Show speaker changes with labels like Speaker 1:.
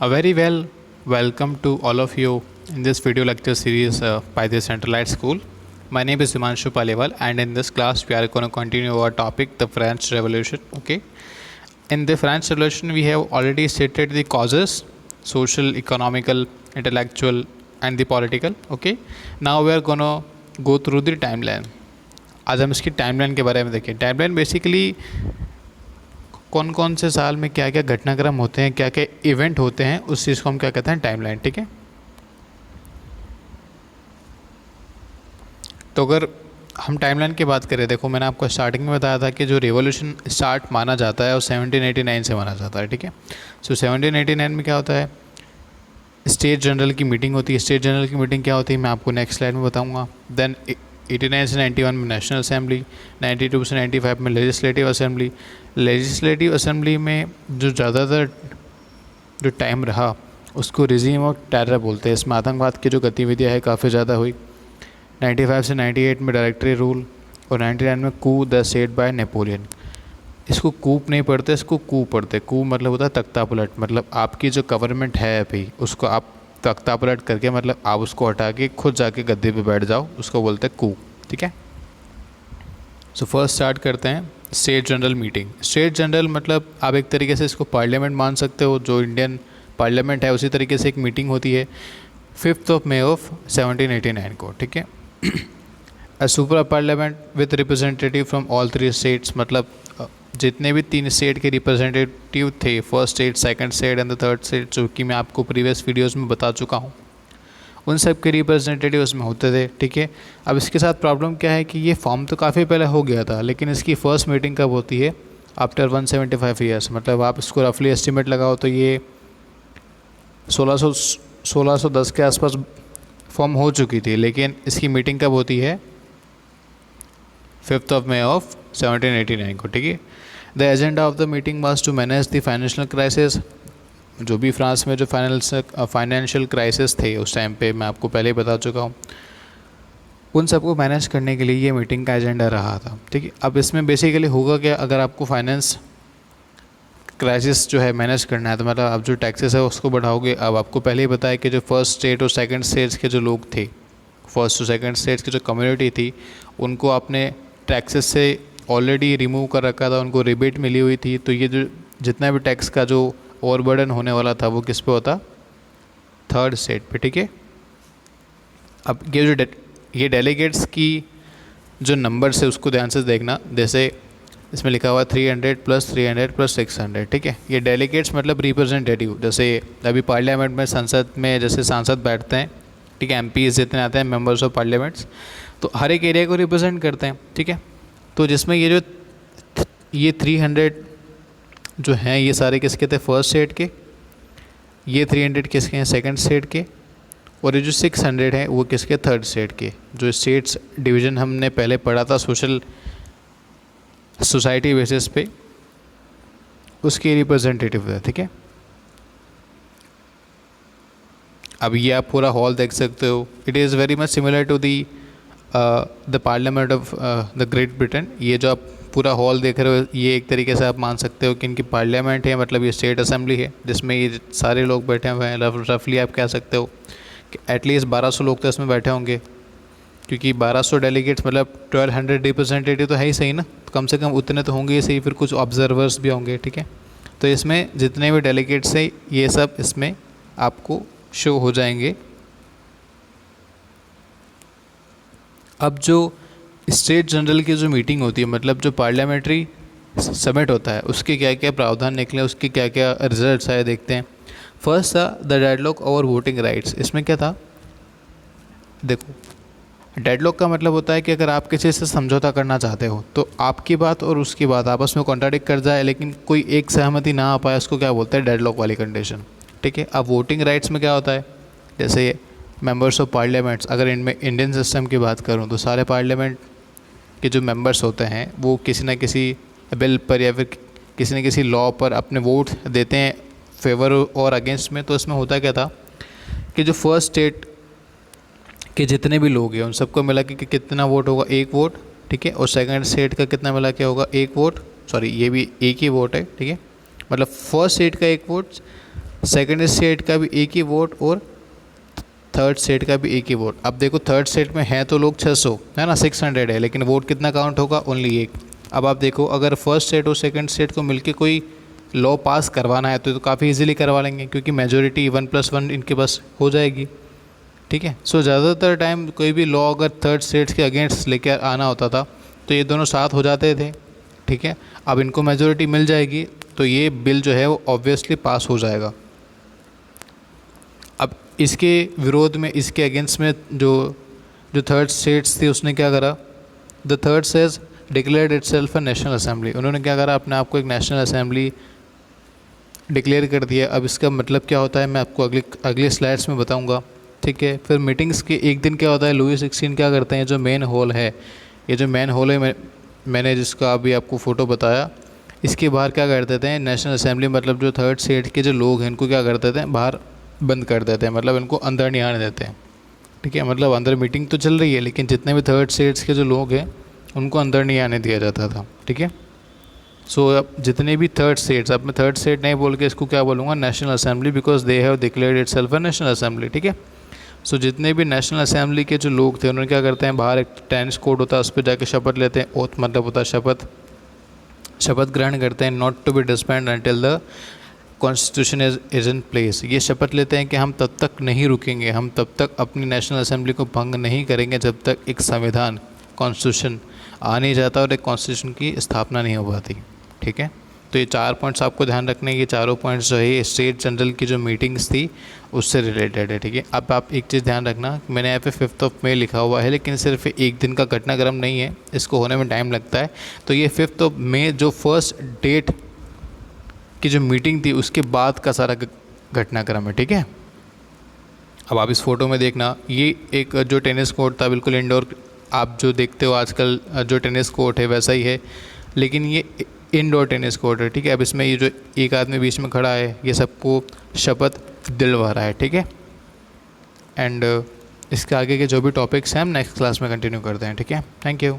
Speaker 1: A very welcome to all of you in this video lecture series by the Centralized School. My name is Himanshu Paliwal, and in this class we are going to continue our topic, the French Revolution. Okay. In the French Revolution, we have already stated the causes: social, economical, intellectual, and the political. Okay. Now we are going to go through the timeline. आज हम इसकी timeline के बारे में देखें. Timeline basically कौन कौन से साल में क्या क्या घटनाक्रम होते हैं, क्या क्या इवेंट होते हैं, उस चीज़ को हम क्या कहते हैं, टाइमलाइन. ठीक है. तो अगर हम टाइमलाइन की बात करें, देखो मैंने आपको स्टार्टिंग में बताया था कि जो रिवॉल्यूशन स्टार्ट माना जाता है वो 1789 से माना जाता है. ठीक है. सो 1789 में क्या होता है, स्टेट जनरल की मीटिंग होती है. स्टेट जनरल की मीटिंग क्या होती है मैं आपको नेक्स्ट स्लाइड में बताऊंगा. देन 89 से 91 में नेशनल असेंबली, 92 से 95 में लेजिस्लेटिव असेंबली. लेजिस्लेटिव असेंबली में जो ज़्यादातर जो टाइम रहा उसको रिजीम ऑफ टेरर बोलते हैं. इसमें आतंकवाद की जो गतिविधियाँ है काफ़ी ज़्यादा हुई. 95 से 98 में डायरेक्टरी रूल और 99 में कू द सेट बाय नेपोलियन. इसको कूप नहीं पढ़ते, इसको कू पढ़ते. कू मतलब होता है तख्ता पलट, मतलब आपकी जो गवर्नमेंट है अभी उसको आप तख्ता पलट करके, मतलब आप उसको हटा के खुद जाके गद्दे पे बैठ जाओ, उसको बोलते हैं कू. ठीक है. सो फर्स्ट स्टार्ट करते हैं state general meeting. State general मतलब आप एक तरीके से इसको पार्लियामेंट मान सकते हो. जो इंडियन पार्लियामेंट है उसी तरीके से एक मीटिंग होती है 5 मई ऑफ 1789 को. ठीक है. A super parliament with representative from all 3 states, मतलब जितने भी 3 स्टेट के रिप्रेजेंटेटिव थे, first state, second state and the third state, जो कि मैं आपको प्रीवियस वीडियोस में बता चुका हूँ, उन सब के रिप्रेजेंटेटिव उसमें होते थे. ठीक है. अब इसके साथ प्रॉब्लम क्या है कि ये फॉर्म तो काफ़ी पहले हो गया था, लेकिन इसकी फ़र्स्ट मीटिंग कब होती है, आफ्टर 175 ईयर्स. मतलब आप इसको रफली एस्टिमेट लगाओ तो ये 1610 के आसपास फॉर्म हो चुकी थी, लेकिन इसकी मीटिंग कब होती है, 5 मई ऑफ 1789 को. ठीक है. The agenda of the meeting was to manage the financial crisis. जो भी फ्रांस में जो फाइनेंशियल क्राइसिस थे उस टाइम पे, मैं आपको पहले ही बता चुका हूँ, उन सबको मैनेज करने के लिए ये मीटिंग का एजेंडा रहा था. ठीक है. अब इसमें बेसिकली होगा क्या, अगर आपको फाइनेंस क्राइसिस जो है मैनेज करना है तो मतलब आप जो टैक्सेस है उसको बढ़ाओगे. अब आपको पहले ही बताया कि जो फर्स्ट स्टेट और सेकंड स्टेट्स के जो लोग थे, फर्स्ट और सेकंड स्टेट्स की जो कम्युनिटी थी, उनको आपने टैक्सेस से ऑलरेडी रिमूव कर रखा था, उनको रिबेट मिली हुई थी. तो ये जो जितना भी टैक्स का जो ओवरबर्डन होने वाला था वो किस पे होता, थर्ड स्टेट पे. ठीक है. अब ये डेलीगेट्स की जो नंबर्स है उसको ध्यान से देखना. जैसे इसमें लिखा हुआ 300 + 300 + 600. ठीक है. ये डेलीगेट्स मतलब रिप्रेजेंटेटिव. जैसे अभी पार्लियामेंट में, संसद में जैसे सांसद बैठते हैं, ठीक है, MPs जितने आते हैं, मेंबर्स ऑफ पार्लियामेंट्स, तो हर एक एरिया को रिप्रेजेंट करते हैं. ठीक है. तो जिसमें ये 300 जो हैं ये सारे किसके थे, फर्स्ट स्टेट के. ये 300 किसके हैं, सेकंड स्टेट के. और ये जो 600 हैं वो किसके, थर्ड स्टेट के. जो स्टेट्स डिवीज़न हमने पहले पढ़ा था सोशल सोसाइटी बेसिस पे, उसके रिप्रेजेंटेटिव थे. ठीक है. अब ये आप पूरा हॉल देख सकते हो. It is very much similar to the parliament of the Great Britain. ये जो आप पूरा हॉल देख रहे हो, ये एक तरीके से आप मान सकते हो कि इनकी पार्लियामेंट है, मतलब ये स्टेट असेंबली है जिसमें ये सारे लोग बैठे हुए हैं. रफली आप कह सकते हो कि एटलीस्ट 1200 लोग तो इसमें बैठे होंगे, क्योंकि 1200 डेलीगेट्स मतलब 1200 रिप्रेजेंटेटिव तो है ही सही ना, तो कम से कम उतने तो होंगे ही सही. फिर कुछ ऑब्जर्वर्स भी होंगे. ठीक है. तो इसमें जितने भी डेलीगेट्स हैं ये सब इसमें आपको शो हो जाएंगे. अब जो स्टेट जनरल की जो मीटिंग होती है, मतलब जो पार्लियामेंट्री समिट होता है, उसके क्या क्या प्रावधान निकले, उसके क्या क्या रिजल्ट्स आए, देखते हैं. फर्स्ट था the deadlock over voting rights. इसमें क्या था, देखो डेडलॉक का मतलब होता है कि अगर आप किसी से समझौता करना चाहते हो तो आपकी बात और उसकी बात आपस में कॉन्ट्राडिक्ट कर जाए, लेकिन कोई एक सहमति ना आ पाए, उसको क्या बोलते हैं, डेडलॉक वाली कंडीशन. ठीक है. अब वोटिंग राइट्स में क्या होता है, जैसे मेंबर्स ऑफ पार्लियामेंट्स, अगर इनमें इंडियन सिस्टम की बात करूं तो सारे पार्लियामेंट के जो मेंबर्स होते हैं वो किसी न किसी बिल पर या फिर किसी न किसी लॉ पर अपने वोट देते हैं, फेवर और अगेंस्ट में. तो इसमें होता क्या था कि जो फर्स्ट स्टेट के जितने भी लोग हैं उन सबको मिला के कितना वोट होगा, 1 वोट. ठीक है. और सेकंड स्टेट का कितना मिला के होगा, 1 वोट. सॉरी, ये भी एक ही वोट है. ठीक है. मतलब फर्स्ट स्टेट का 1 वोट, सेकंड स्टेट का भी एक ही वोट और थर्ड स्टेट का भी एक ही वोट। अब देखो थर्ड स्टेट में है तो लोग 600 है ना, 600 है, लेकिन वोट कितना काउंट होगा, ओनली एक। अब आप देखो अगर फर्स्ट स्टेट और सेकंड स्टेट को मिलके कोई लॉ पास करवाना है तो काफ़ी इजीली करवा लेंगे, क्योंकि मेजोरिटी 1+1 इनके पास हो जाएगी, ठीक है। सो ज़्यादातर टाइम कोई भी लॉ अगर थर्ड स्टेट्स के अगेंस्ट लेकर आना होता था तो ये दोनों साथ हो जाते थे, ठीक है। अब इनको मेजोरिटी मिल जाएगी तो ये बिल जो है वो ऑब्वियसली पास हो जाएगा। अब इसके विरोध में, इसके अगेंस्ट में जो थर्ड स्टेट्स थी उसने क्या करा, the third says declared itself a national assembly. उन्होंने क्या करा, अपने आप को एक नेशनल असेंबली डिक्लेयर कर दिया। अब इसका मतलब क्या होता है मैं आपको अगले स्लाइड्स में बताऊंगा, ठीक है। फिर मीटिंग्स के एक दिन क्या होता है, लुई 16 क्या करते हैं, जो मेन हॉल है, ये जो मेन हॉल है मैंने जिसका अभी आपको फ़ोटो बताया, इसके बाहर क्या कर देते हैं, नेशनल असेंबली मतलब जो थर्ड स्टेट के जो लोग हैं इनको क्या कर देते हैं, बाहर बंद कर देते हैं, मतलब इनको अंदर नहीं आने देते हैं, ठीक है। मतलब अंदर मीटिंग तो चल रही है लेकिन जितने भी थर्ड स्टेट्स के जो लोग हैं उनको अंदर नहीं आने दिया जाता था, ठीक है। सो अब जितने भी थर्ड स्टेट्स, अब मैं थर्ड स्टेट नहीं बोल के इसको क्या बोलूँगा, national assembly, because they have declared itself a national assembly, ठीक है। सो जितने भी नेशनल असेंबली के जो लोग थे उन्होंने क्या करते हैं, बाहर एक टेनिस कोर्ट होता है उस पर जाके शपथ लेते हैं। ओथ मतलब होता है शपथ ग्रहण करते हैं, not to be disband until the constitution is in place. ये शपथ लेते हैं कि हम तब तक नहीं रुकेंगे, हम तब तक अपनी नेशनल असेंबली को भंग नहीं करेंगे जब तक एक संविधान, कॉन्स्टिट्यूशन आ नहीं जाता और एक कॉन्स्टिट्यूशन की स्थापना नहीं हो पाती, ठीक है। तो ये 4 पॉइंट्स आपको ध्यान रखने, ये चारों पॉइंट्स जो है स्टेट जनरल की जो मीटिंग्स थी उससे रिलेटेड है, ठीक है। अब आप एक चीज़ ध्यान रखना, मैंने यहाँ पे 5 मई लिखा हुआ है लेकिन सिर्फ एक दिन का घटनाक्रम नहीं है, इसको होने में टाइम लगता है। तो ये 5 मई जो फर्स्ट डेट की जो मीटिंग थी उसके बाद का सारा घटनाक्रम है, ठीक है। अब आप इस फ़ोटो में देखना, ये एक जो टेनिस कोर्ट था बिल्कुल इंडोर, आप जो देखते हो आजकल जो टेनिस कोर्ट है वैसा ही है, लेकिन ये इंडोर टेनिस कोर्ट है, ठीक है। अब इसमें ये जो एक आदमी बीच में खड़ा है ये सबको शपथ दिलवा रहा है, ठीक है। एंड इसके आगे के जो भी टॉपिक्स हैं हम नेक्स्ट क्लास में कंटिन्यू करते हैं, ठीक है। Thank you.